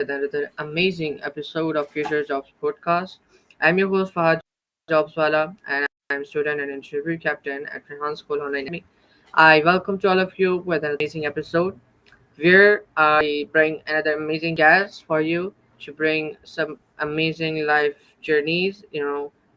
another amazing episode of Future Jobs podcast. I'm your host Fahad JobsWala and I'm student and interview captain at Rehan School Online Academy. I welcome to all of you with an amazing episode where I bring another amazing guest for you to bring some amazing life journeys,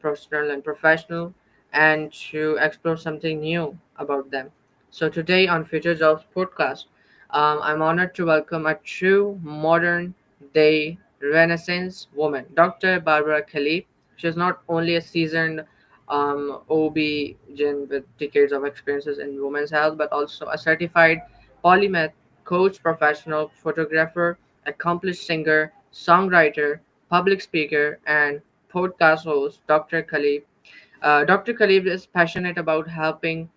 personal and professional, and to explore something new about them. So today on Future Jobs podcast, I'm honored to welcome a true modern day Renaissance woman, Dr. Barbara Kleeb. She's not only a seasoned OB-GYN with decades of experiences in women's health, but also a certified polymath coach, professional photographer, accomplished singer, songwriter, public speaker, and podcast host, Dr. Khalib. Dr. Khalib is passionate about helping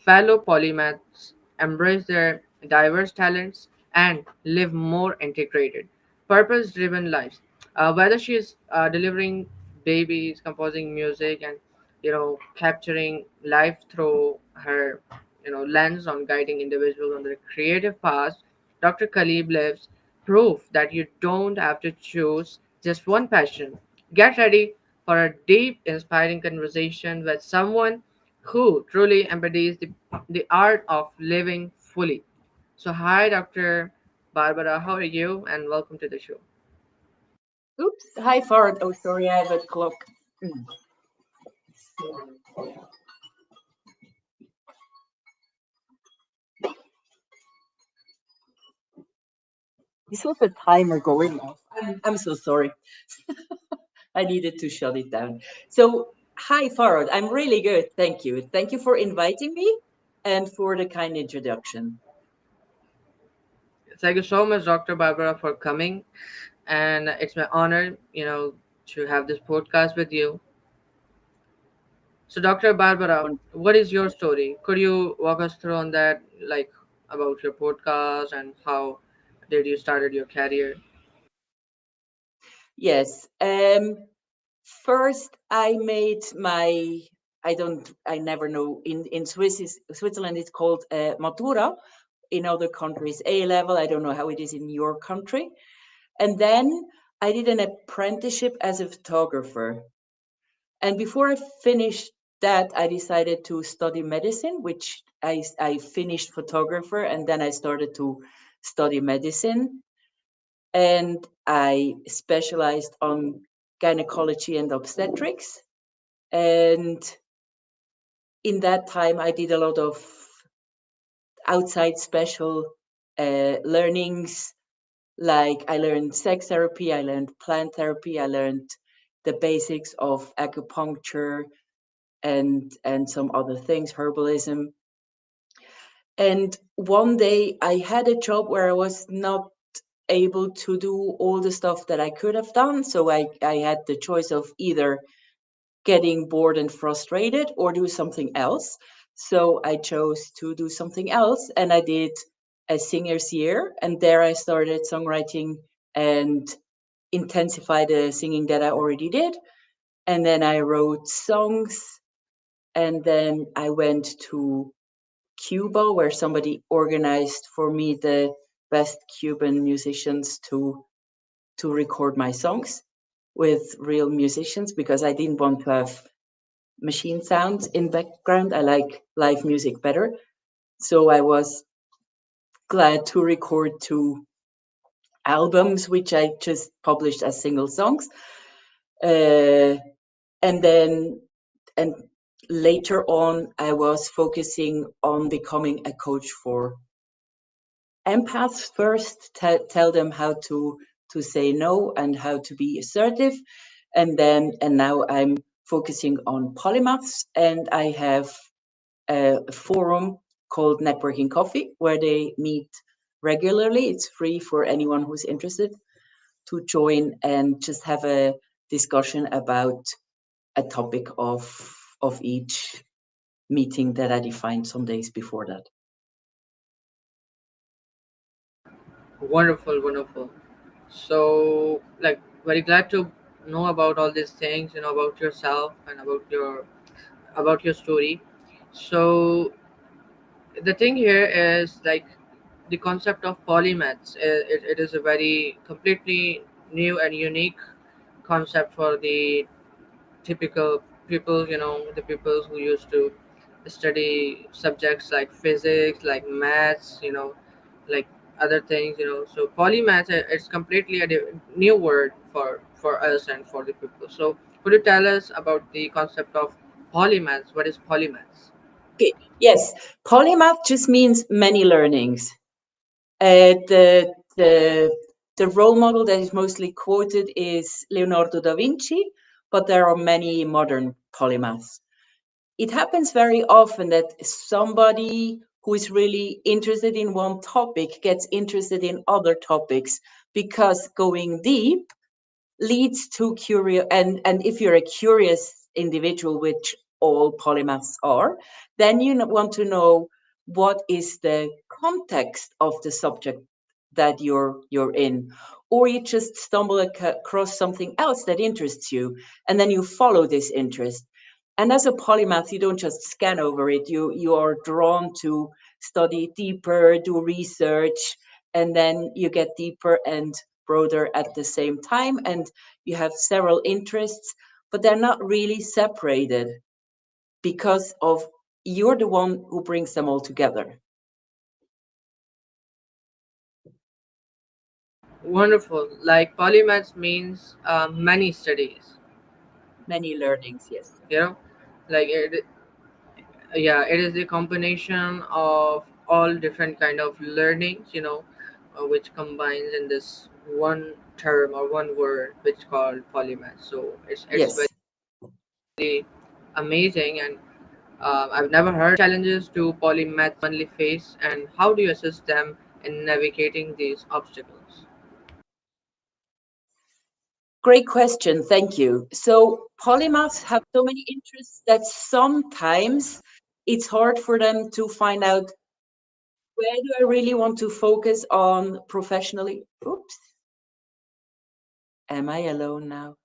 fellow polymaths embrace their diverse talents and live more integrated, purpose driven lives. Whether she is delivering babies, composing music, and capturing life through her lens on guiding individuals on their creative paths, Dr. Khalib lives proof that you don't have to choose just one passion. Get ready for a deep, inspiring conversation with someone who truly embodies the art of living fully. So, hi, Dr. Barbara, how are you? And welcome to the show. Oops. Hi, Fahad. Oh, sorry, I have a clock. Mm. This was a timer going off. I'm so sorry. I needed to shut it down. So, hi, Farad. I'm really good. Thank you. Thank you for inviting me and for the kind introduction. Thank you so much, Dr. Barbara, for coming. And it's my honor, to have this podcast with you. So, Dr. Barbara, On- what is your story? Could you walk us through on that, like about your podcast and how did you started your career? Yes. First, I made my. I don't. I never know. In Switzerland, it's called Matura. In other countries, A level. I don't know how it is in your country. And then I did an apprenticeship as a photographer. And before I finished that, I decided to study medicine, which I finished photographer and then I started to study medicine. And I specialized on gynecology and obstetrics. And in that time, I did a lot of outside special learnings. Like I learned sex therapy, I learned plant therapy, I learned the basics of acupuncture and some other things, herbalism. And one day I had a job where I was not able to do all the stuff that I could have done. So I had the choice of either getting bored and frustrated or do something else. So I chose to do something else and I did a singer's year. And there I started songwriting and intensify the singing that I already did. And then I wrote songs. And then I went to Cuba, where somebody organized for me the best Cuban musicians to record my songs with real musicians because I didn't want to have machine sounds in background. I like live music better. So I was glad to record two albums, which I just published as single songs. Uh, and then and later on I was focusing on becoming a coach for empaths first, tell them how to say no and how to be assertive, and now I'm focusing on polymaths, and I have a forum called Networking Coffee where they meet regularly. It's free for anyone who's interested to join and just have a discussion about a topic of each meeting that I defined some days before that. Wonderful, wonderful. So, like, very glad to know about all these things, about yourself and about your story. So, the thing here is like the concept of polymaths. It is a very completely new and unique concept for the typical people, the people who used to study subjects like physics, like maths, like other things, so polymath, it's completely a new word for us and for the people. So could you tell us about the concept of polymaths? What is polymaths? Okay, yes, polymath just means many learnings. The role model that is mostly quoted is Leonardo da Vinci, but there are many modern polymaths. It happens very often that somebody who is really interested in one topic gets interested in other topics because going deep leads to curious, and if you're a curious individual, which all polymaths are, then you want to know what is the context of the subject that you're in, or you just stumble across something else that interests you, and then you follow this interest. And as a polymath, you don't just scan over it, you are drawn to study deeper, do research, and then you get deeper and broader at the same time, and you have several interests, but they're not really separated because of you're the one who brings them all together. Wonderful. Like polymaths means many studies, Many learnings, yes. you know like yeah, it is the combination of all different kind of learnings, which combines in this one term or one word which called polymath. So it's Yes. very amazing. And I've never heard challenges to polymath commonly face, and how do you assist them in navigating these obstacles? Great question. Thank you. So polymaths have so many interests that sometimes it's hard for them to find out where do I really want to focus on professionally. Oops. Am I alone now?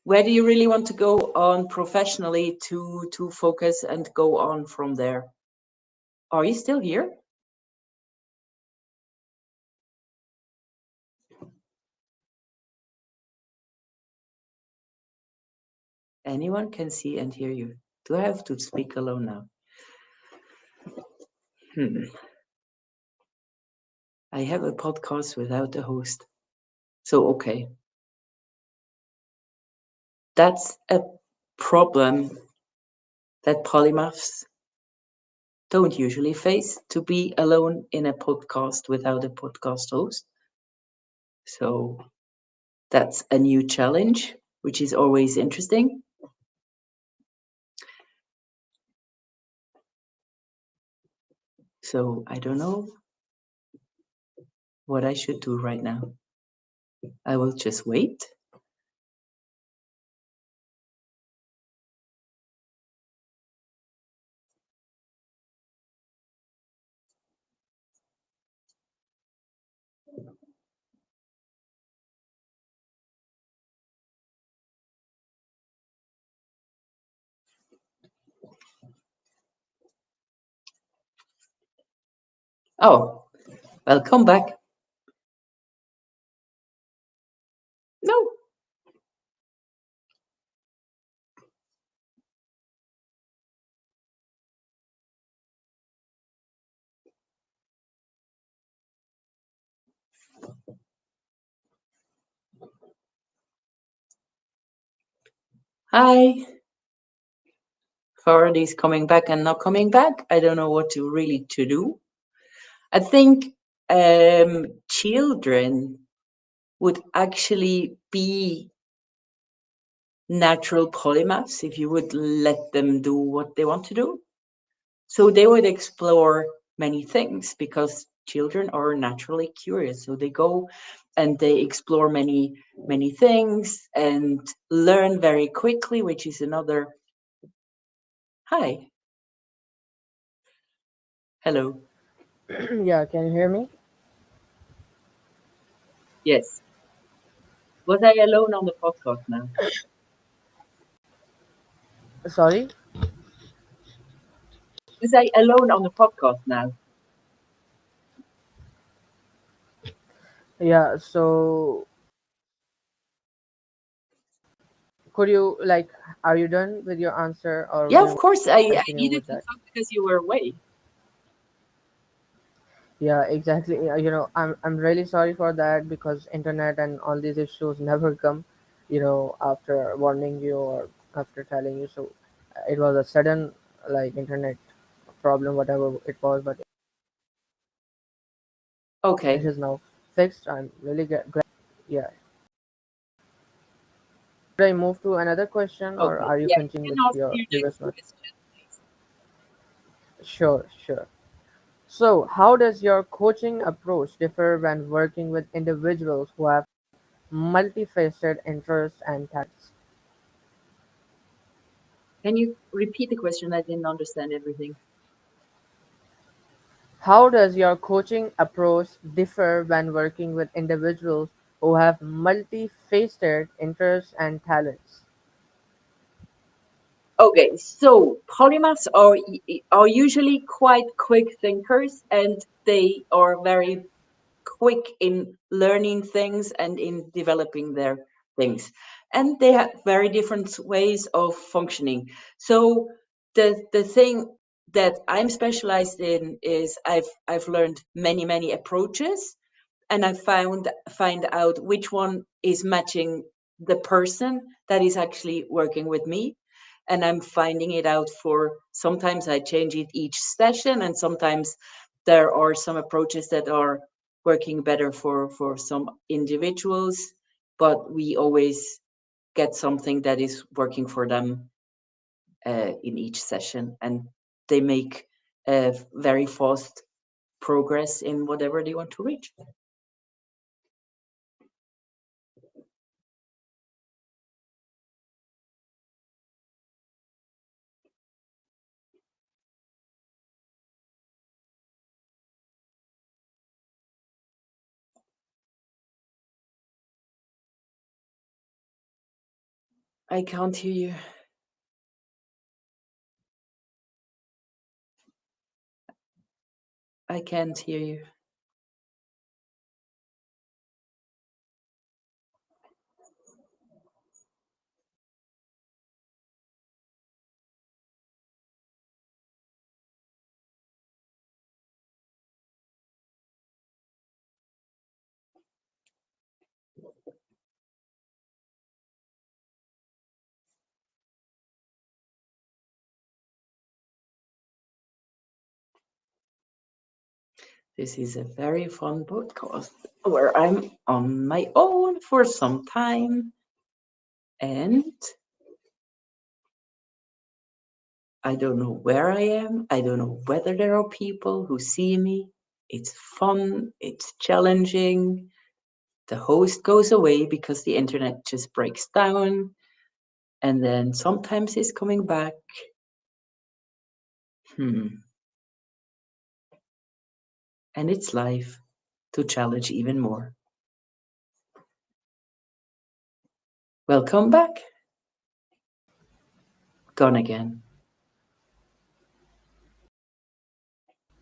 Where do you really want to go on professionally to focus and go on from there? Are you still here? Anyone can see and hear you. Do I have to speak alone now? Hmm. I have a podcast without a host. So, okay. That's a problem that polymaths don't usually face, to be alone in a podcast without a podcast host. So, that's a new challenge, which is always interesting. So, I don't know what I should do right now. I will just wait. Oh, welcome back. No. Hi. Fahad is coming back and not coming back. I don't know what to really to do. I think children would actually be natural polymaths if you would let them do what they want to do. So they would explore many things because children are naturally curious. So they go and they explore many things and learn very quickly, which is another. Hi. Hello. Yeah, can you hear me? Yes. Was I alone on the podcast now? Sorry. Was I alone on the podcast now? Yeah, so could you like, are you done with your answer, or Yeah, do of you course. want to I continue needed with to that? talk because you were away. Yeah, exactly. I'm really sorry for that, because internet and all these issues never come, after warning you or after telling you. So it was a sudden, like, internet problem, whatever it was, but it Okay. is now fixed. I'm really glad. Yeah. Should I move to another question, or Okay. are you Yeah, you continuing can with ask your your next previous one? question, please. Sure, sure. So, how does your coaching approach differ when working with individuals who have multifaceted interests and talents? Can you repeat the question? I didn't understand everything. How does your coaching approach differ when working with individuals who have multifaceted interests and talents? Okay, so polymaths are usually quite quick thinkers, and they are very quick in learning things and in developing their things. And they have very different ways of functioning. So the thing that I'm specialized in is I've learned many approaches, and I find out which one is matching the person that is actually working with me. And I'm finding it out for, sometimes I change it each session, and sometimes there are some approaches that are working better for some individuals, but we always get something that is working for them in each session, and they make very fast progress in whatever they want to reach. I can't hear you. I can't hear you. This is a very fun podcast where I'm on my own for some time, and I don't know where I am. I don't know whether there are people who see me. It's fun, it's challenging. The host goes away because the internet just breaks down, and then sometimes he's coming back. Hmm. And it's life to challenge even more. Welcome back. Gone again.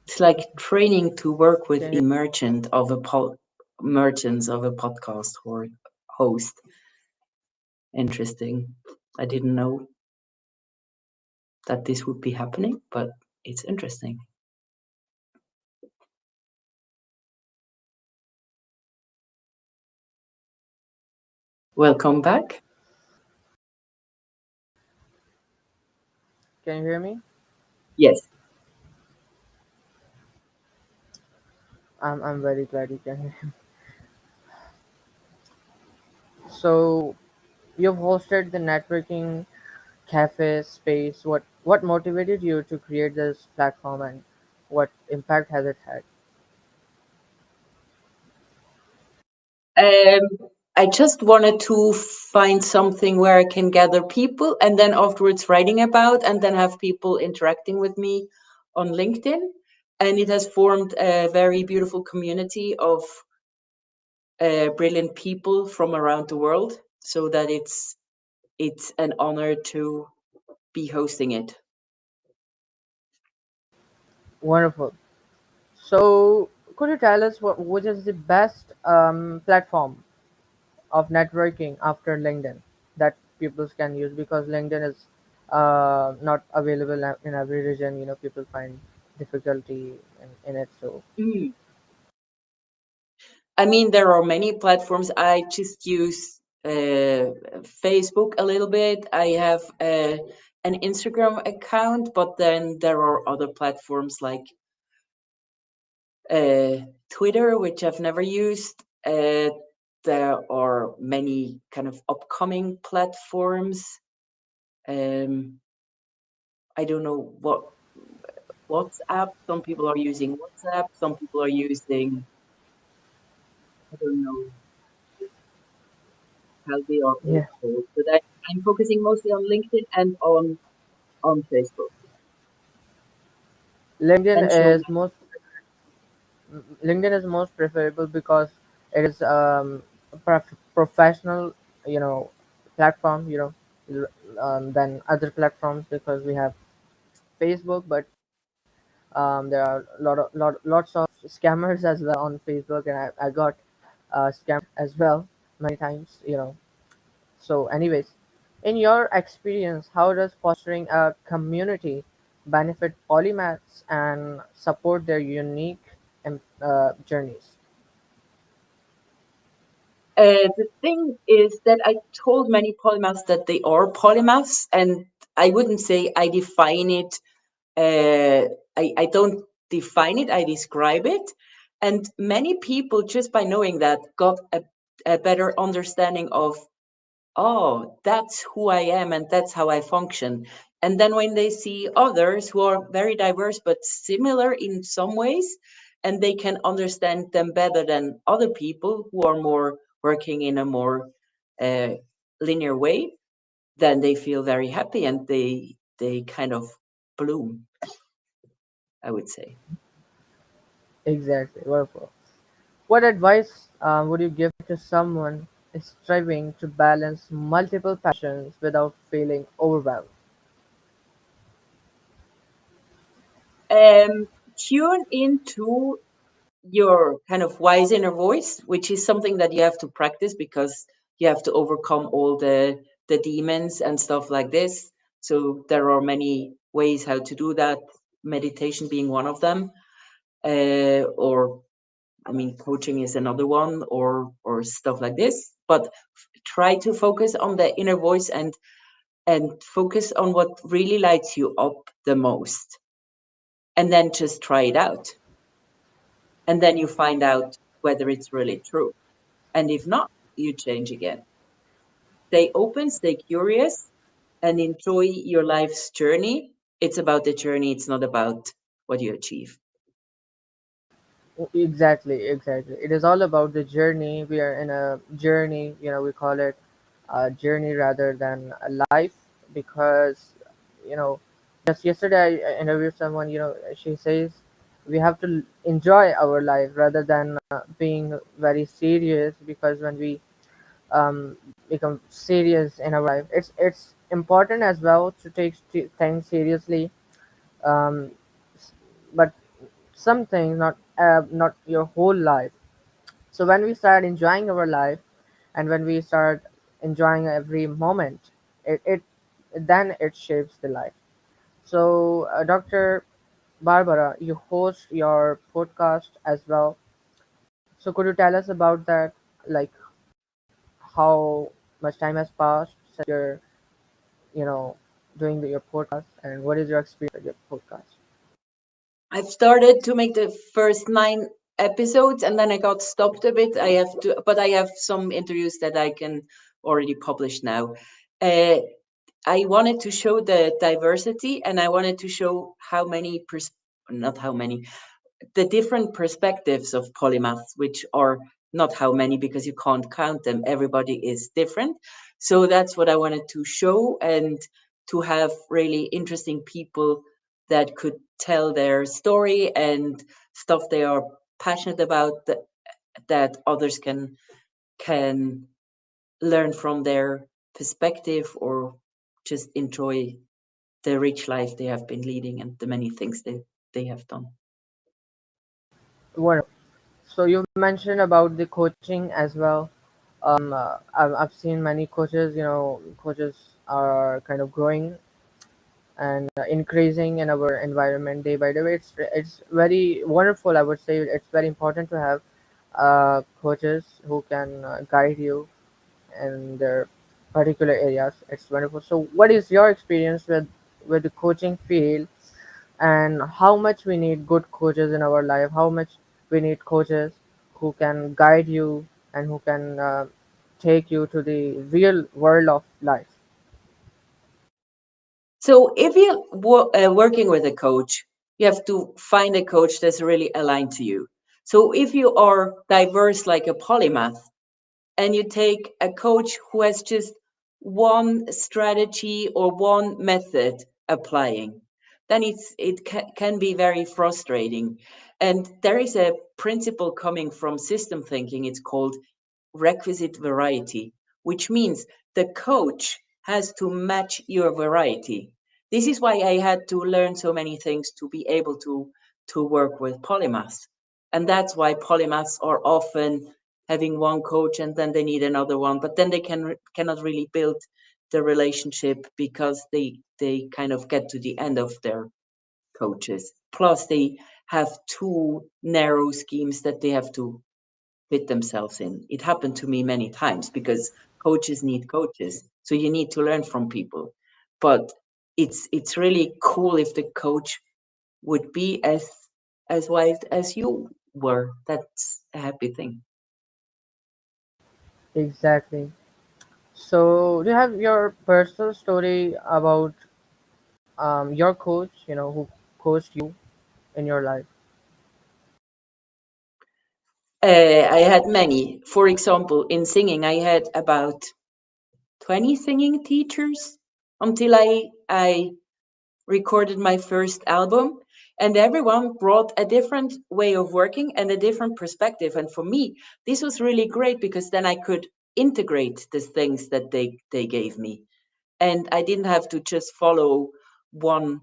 It's like training to work with Can a you merchants of a podcast or host. Interesting. I didn't know that this would be happening, but it's interesting. Welcome back. hear me? Yes. I'm very glad you can hear me. So you've hosted the networking cafe space. What motivated you to create this platform, and what impact has it had? Um, I just wanted to find something where I can gather people and then afterwards writing about and then have people interacting with me on LinkedIn. And it has formed a very beautiful community of brilliant people from around the world, so that it's an honor to be hosting it. Wonderful. So, could you tell us which is the best platform of networking after LinkedIn that people can use, because LinkedIn is not available in every region. You know, people find difficulty in it. So, Mm. I mean, there are many platforms. I just use Facebook a little bit. I have an Instagram account, but then there are other platforms like uh, Twitter, which I've never used. There are many kind of upcoming platforms. Um, I don't know what WhatsApp. Some people are using WhatsApp. Some people are using, I don't know how they are all yeah, called. But I'm focusing mostly on LinkedIn and on Facebook LinkedIn and showing. is most LinkedIn is most preferable because it is a professional, you know, platform. Than other platforms, because we have Facebook, but there are lots of scammers as well on Facebook, and I got scammed as well many times. So, anyways, in your experience, how does fostering a community benefit polymaths and support their unique journeys? The thing is that I told many polymaths that they are polymaths, and I wouldn't say I define it. I don't define it, I describe it. And many people, just by knowing that, got a better understanding of, oh, that's who I am and that's how I function. And then when they see others who are very diverse but similar in some ways, and they can understand them better than other people who are more working in a more uh, linear way, then they feel very happy and they kind of bloom, I would say. Exactly, wonderful. What advice would you give to someone striving to balance multiple passions without feeling overwhelmed? Um, Tune into your kind of wise inner voice, which is something that you have to practice because you have to overcome all the demons and stuff like this. So there are many ways how to do that. Meditation being one of them, or I mean, coaching is another one, or stuff like this. But try to focus on the inner voice and focus on what really lights you up the most, and then just try it out, and then you find out whether it's really true. And if not, you change again. Stay open, stay curious, and enjoy your life's journey. It's about the journey, it's not about what you achieve. Exactly, exactly. It is all about the journey. We are in a journey, we call it a journey rather than a life, because, you know, just yesterday I interviewed someone, she says we have to enjoy our life rather than being very serious, because when we become serious in our life, it's important as well to take things seriously, um, s- but some things, not your whole life. So when we start enjoying our life, and when we start enjoying every moment, it then it shapes the life. So, Dr. Barbara, you host your podcast as well. So could you tell us about that? Like, how much time has passed since you're, you know, doing your podcast, and what is your experience with your podcast? I've started to make the first 9 episodes and then I got stopped a bit. But I have some interviews that I can already publish now. Uh, I wanted to show the diversity and I wanted to show how many, not how many, the different perspectives of polymaths, which are not how many because you can't count them. Everybody is different. So that's what I wanted to show, and to have really interesting people that could tell their story and stuff they are passionate about, that others can learn from their perspective or just enjoy the rich life they have been leading and the many things they they have done. Wonderful. So you mentioned about the coaching as well. I've seen many coaches. Coaches are kind of growing and increasing in our environment day by day. It's very wonderful. I would say it's very important to have coaches who can guide you in their particular areas. It's wonderful. So, what is your experience with the coaching field, and how much we need good coaches in our life? How much we need coaches who can guide you and who can take you to the real world of life? So if you're working with a coach, you have to find a coach that's really aligned to you. So if you are diverse like a polymath, and you take a coach who has just one strategy or one method applying, then can be very frustrating. And there is a principle coming from system thinking. It's called requisite variety, which means the coach has to match your variety. This is why I had to learn so many things to be able to work with polymaths. And that's why polymaths are often having one coach and then they need another one, but then they cannot really build the relationship because they kind of get to the end of their coaches. Plus they have too narrow schemes that they have to fit themselves in. It happened to me many times because coaches need coaches. So you need to learn from people. But it's really cool if the coach would be as wise as you were. That's a happy thing. Exactly. So, do you have your personal story about your coach? Who coached you in your life? I had many. For example, in singing, I had about 20 singing teachers until I recorded my first album, and everyone brought a different way of working and a different perspective. And for me, this was really great because then I could integrate the things that they gave me, and I didn't have to just follow one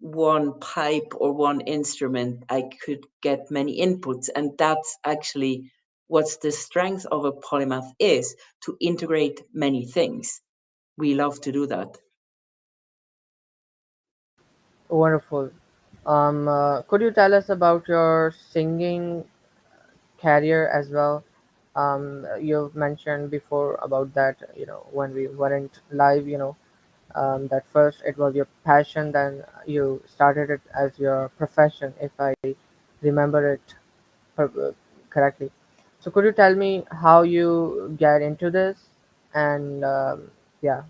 one pipe or one instrument. I could get many inputs, and that's actually what's the strength of a polymath is, to integrate many things. We love to do that. Wonderful. Could you tell us about your singing career as well? You've mentioned before about that, when we weren't live, that first it was your passion, then you started it as your profession, if I remember it correctly. So could you tell me how you get into this? And yeah,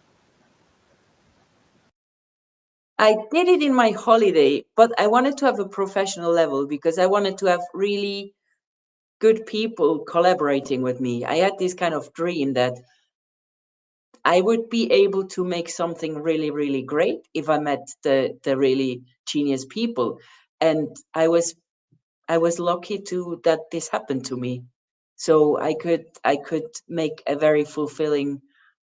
I did it in my holiday, but I wanted to have a professional level because I wanted to have really good people collaborating with me. I had this kind of dream that I would be able to make something really, really great if I met the really genius people. And I was lucky to that this happened to me. So I could make a very fulfilling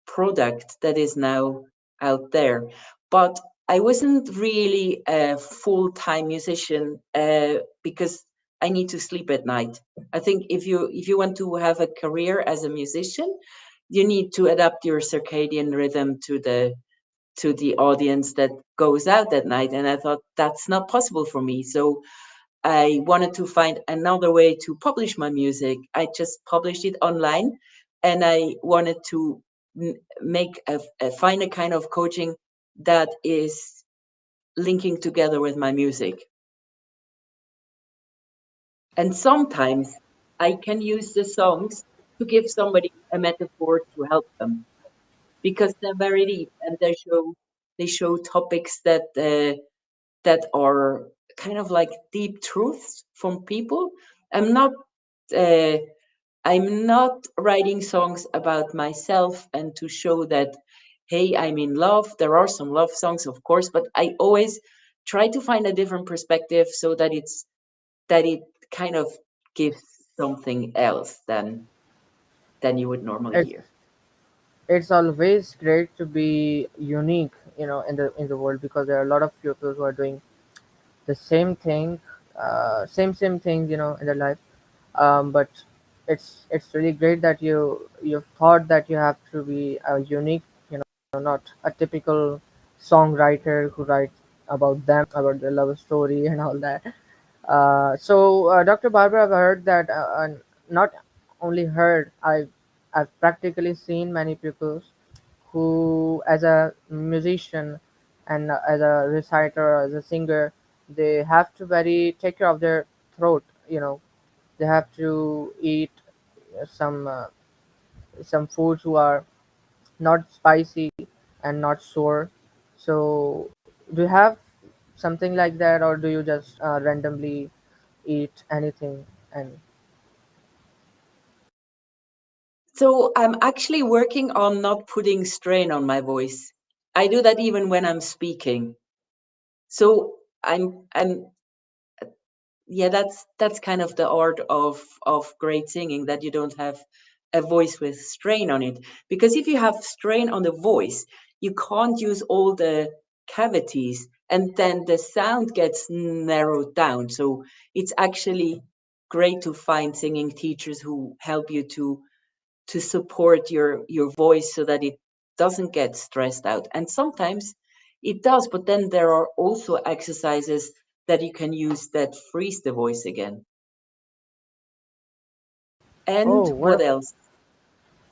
product that is now out there. But I wasn't really a full-time musician because I need to sleep at night. I think if you want to have a career as a musician, you need to adapt your circadian rhythm to the audience that goes out at night. And I thought that's not possible for me. So I wanted to find another way to publish my music. I just published it online, and I wanted to make find a kind of coaching that is linking together with my music. And sometimes I can use the songs to give somebody a metaphor to help them because they're very deep and they show topics that are kind of like deep truths from people. I'm not uh, I'm not writing songs about myself and to show that, hey, I'm in love. There are some love songs, of course, but I always try to find a different perspective so that it kind of gives something else than you would normally it's hear. it's always great to be unique, in the world, because there are a lot of people who are doing the same thing, same thing, in their life. But it's really great that you've thought that you have to be a unique, not a typical songwriter who writes about them, about their love story and all that. Dr. Barbara, I've heard that, not only heard, I've practically seen many people who, as a musician and as a reciter, as a singer, they have to very take care of their throat. They have to eat some uh, some foods who are not spicy and not sour. So, do you have something like that, or do you just randomly eat anything? And So I'm actually working on not putting strain on my voice. I do that even when I'm speaking. So I'm yeah, that's kind of the art of great singing, that you don't have a voice with strain on it. Because if you have strain on the voice, you can't use all the cavities, and then the sound gets narrowed down. So it's actually great to find singing teachers who help you to support your voice so that it doesn't get stressed out. And sometimes it does, but then there are also exercises that you can use that freeze the voice again. oh, And what else?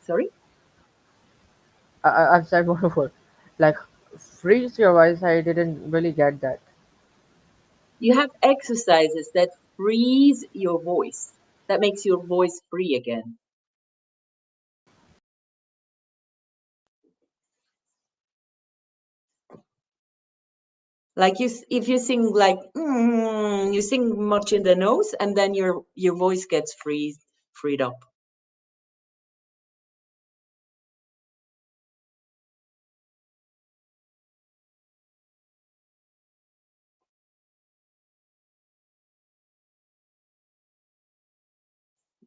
Sorry? I've said one word, like freeze your voice. I didn't really get that. You have exercises that freeze your voice, that makes your voice free again. Like if you sing like you sing much in the nose, and then your voice gets freed up.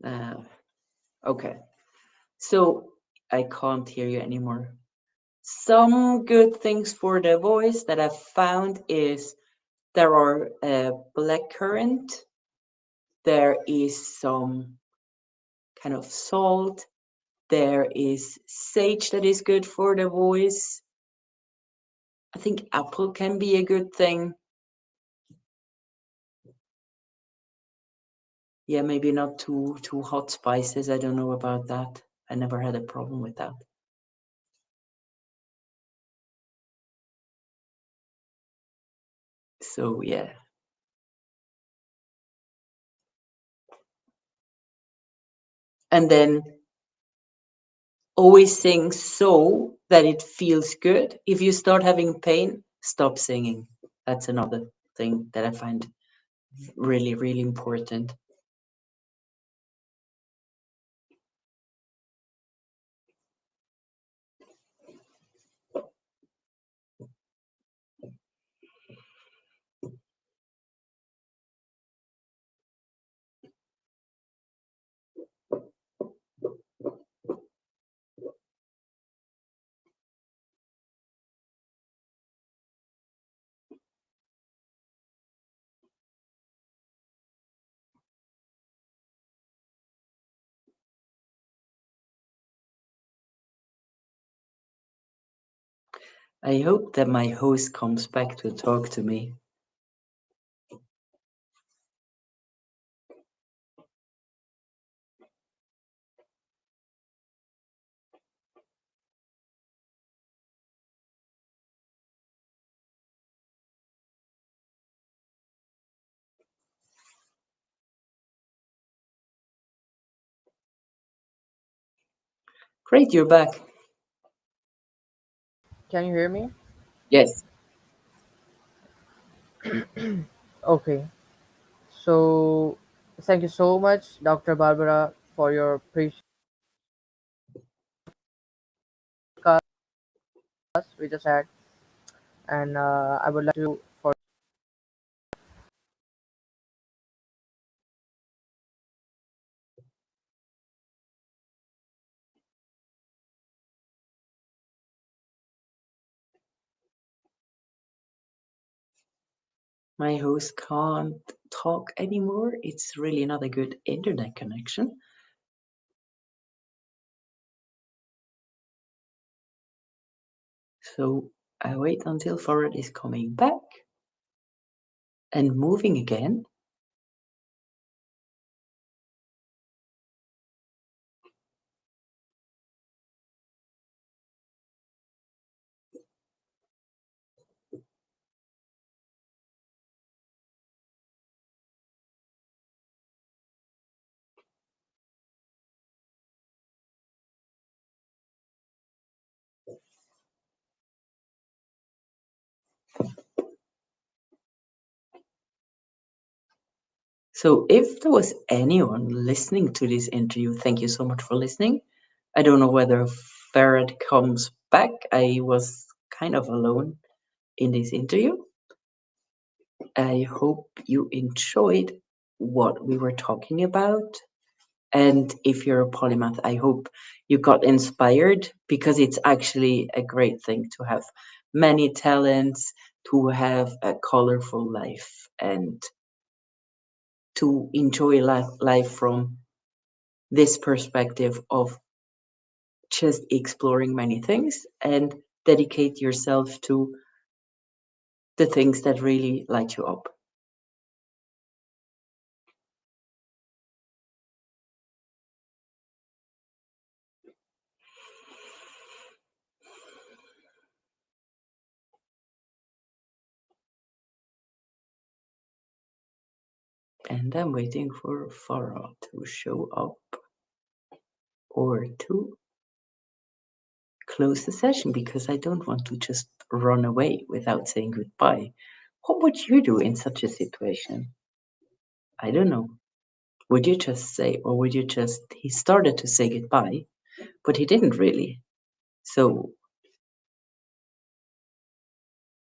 Uh, okay, so I can't hear you anymore. Some good things for the voice that I've found is there are blackcurrant, there is some kind of salt, there is sage that is good for the voice. I think apple can be a good thing. Yeah, maybe not too hot spices. I don't know about that. I never had a problem with that. So yeah. And then always sing so that it feels good. If you start having pain, stop singing. That's another thing that I find really, really important. I hope that my host comes back to talk to me. Great, you're back. Can you hear me? Yes. Okay. So, thank you so much, Dr. Barbara, for your precious podcast we just had, and I would like to for My host can't talk anymore. It's really not a good internet connection. So I wait until Fahad is coming back and moving again. So if there was anyone listening to this interview, thank you so much for listening. I don't know whether Farad comes back. I was kind of alone in this interview. I hope you enjoyed what we were talking about. And if you're a polymath, I hope you got inspired because it's actually a great thing to have many talents, to have a colorful life, and to enjoy life from this perspective of just exploring many things and dedicate yourself to the things that really light you up. And I'm waiting for Farah to show up or to close the session because I don't want to just run away without saying goodbye. What would you do in such a situation? I don't know. Would you just say, or would you just, he started to say goodbye, but he didn't really. So,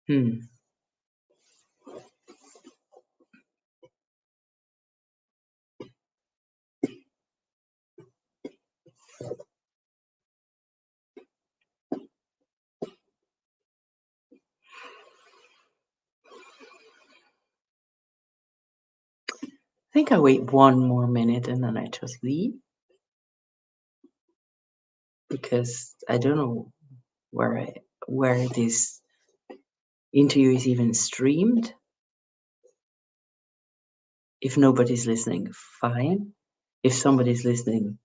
hmm, I think I wait one more minute and then I just leave because I don't know where where this interview is even streamed. If nobody's listening, fine. If somebody's listening,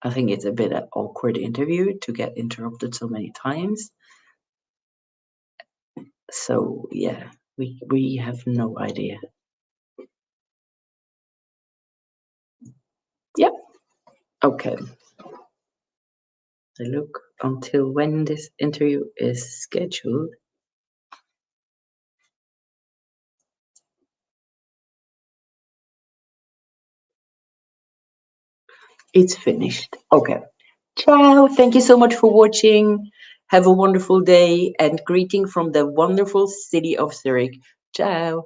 I think it's a bit an awkward interview to get interrupted so many times. So yeah, we have no idea. Yep. Okay. I look until when this interview is scheduled. It's finished. Okay. Ciao. Thank you so much for watching. Have a wonderful day and greeting from the wonderful city of Zurich. Ciao.